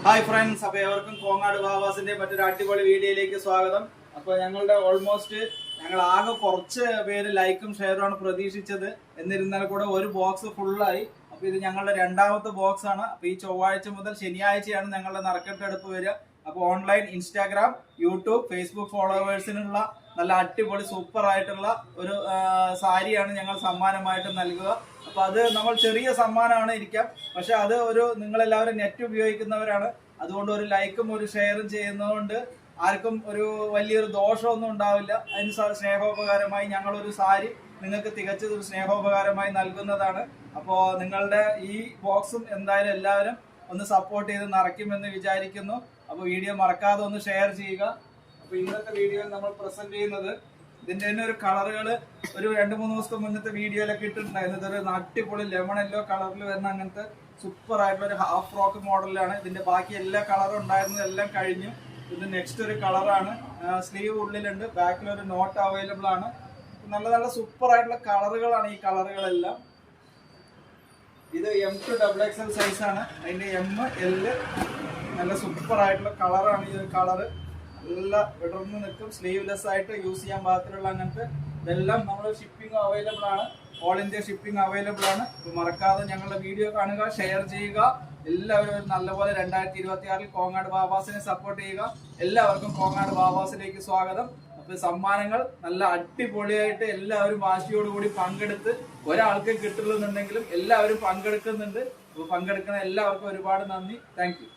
Hi friends, അപ്പൊ എവർക്കും കോങ്ങാട് ബാബാസിന്റെ മറ്റൊരു അടിപൊളി വീഡിയോയിലേക്ക് സ്വാഗതം. അപ്പൊ ഞങ്ങളുടെ ഞങ്ങൾ ആകെ കുറച്ച് പേര് ലൈക്കും ഷെയറും ആണ് പ്രതീക്ഷിച്ചത്. എന്നിരുന്നാൽ കൂടെ ഒരു ബോക്സ് ഫുള്ളായി. അപ്പൊ ഇത് ഞങ്ങളുടെ രണ്ടാമത്തെ ബോക്സ് ആണ്. അപ്പൊ ഈ ചൊവ്വാഴ്ച മുതൽ ശനിയാഴ്ചയാണ് ഞങ്ങളുടെ നറുക്കെടുപ്പ് വരിക. അപ്പൊ ഓൺലൈൻ, ഇൻസ്റ്റാഗ്രാം, യൂട്യൂബ്, ഫേസ്ബുക്ക് ഫോളോവേഴ്സിനുള്ള നല്ല അടിപൊളി സൂപ്പർ ആയിട്ടുള്ള ഒരു സാരിയാണ് ഞങ്ങൾ സമ്മാനമായിട്ട് നൽകുക. അപ്പൊ അത് നമ്മൾ ചെറിയ സമ്മാനമാണ് ഇരിക്കാം, പക്ഷെ അത് നിങ്ങളെല്ലാവരും നെറ്റ് ഉപയോഗിക്കുന്നവരാണ്. അതുകൊണ്ട് ഒരു ലൈക്കും ഒരു ഷെയറും ചെയ്യുന്നതുകൊണ്ട് ആർക്കും ഒരു വലിയൊരു ദോഷമൊന്നും ഉണ്ടാവില്ല. അതിന് സ്നേഹോപകാരമായി ഞങ്ങൾ ഒരു സാരി നിങ്ങൾക്ക് തികച്ചൊരു സ്നേഹോപകാരമായി നൽകുന്നതാണ്. അപ്പോൾ നിങ്ങളുടെ ഈ ബോക്സും എന്തായാലും എല്ലാവരും ഒന്ന് സപ്പോർട്ട് ചെയ്ത് നിറയ്ക്കുമെന്ന് വിചാരിക്കുന്നു. അപ്പോൾ വീഡിയോ മറക്കാതെ ഒന്ന് ഷെയർ ചെയ്യുക. അപ്പോൾ ഇന്നത്തെ വീഡിയോയിൽ നമ്മൾ പ്രസന്റ് ചെയ്യുന്നത് ഇതിന്റെ തന്നെ ഒരു കളറുകള് ഒരു 2-3 ദിവസത്തെ മുന്നത്തെ വീഡിയോയിലൊക്കെ ഇട്ടിട്ടുണ്ടായിരുന്നു. ഇതൊരു അടിപൊളി ലെമൺ യെല്ലോ കളറിൽ വരുന്ന അങ്ങനത്തെ സൂപ്പർ ആയിട്ടുള്ള ഒരു ഹാഫ് ഫ്രോക്ക് മോഡലാണ്. ഇതിന്റെ ബാക്കി എല്ലാ കളറും ഉണ്ടായിരുന്നത് എല്ലാം കഴിഞ്ഞു. ഇത് നെക്സ്റ്റ് ഒരു കളറാണ്. സ്ലീവ് ഉള്ളിലുണ്ട്, ബാക്കിൽ ഒരു നോട്ട് അവൈലബിൾ ആണ്. നല്ല നല്ല സൂപ്പർ ആയിട്ടുള്ള കളറുകളാണ് ഈ കളറുകളെല്ലാം. ഇത് M2XXL സൈസ് ആണ്. അതിന്റെ ML നല്ല സൂപ്പർ ആയിട്ടുള്ള കളറാണ്. ഈ ഒരു കളറ് നല്ല വിടർന്ന് നിൽക്കും, സ്ലീവ്ലെസ് ആയിട്ട് യൂസ് ചെയ്യാൻ പാകത്തിലുള്ള അങ്ങനത്തെ ഇതെല്ലാം നമ്മൾ ഷിപ്പിംഗ് അവൈലബിൾ ആണ്. ഓൾ ഇന്ത്യ ഷിപ്പിംഗ് അവൈലബിൾ ആണ്. മറക്കാതെ ഞങ്ങളുടെ വീഡിയോ കാണുക, ഷെയർ ചെയ്യുക. എല്ലാവരും നല്ലപോലെ 2026 കോങ്ങാട് ബാബാസിനെ സപ്പോർട്ട് ചെയ്യുക. എല്ലാവർക്കും കോങ്ങാട് ബാബാസിലേക്ക് സ്വാഗതം. അപ്പൊ സമ്മാനങ്ങൾ നല്ല അടിപൊളിയായിട്ട് എല്ലാവരും വാശിയോടുകൂടി പങ്കെടുത്ത്, ഒരാൾക്ക് കിട്ടുന്നുണ്ടെങ്കിലും എല്ലാവരും പങ്കെടുക്കുന്നുണ്ട്. അപ്പൊ പങ്കെടുക്കുന്ന എല്ലാവർക്കും ഒരുപാട് നന്ദി. Thank you.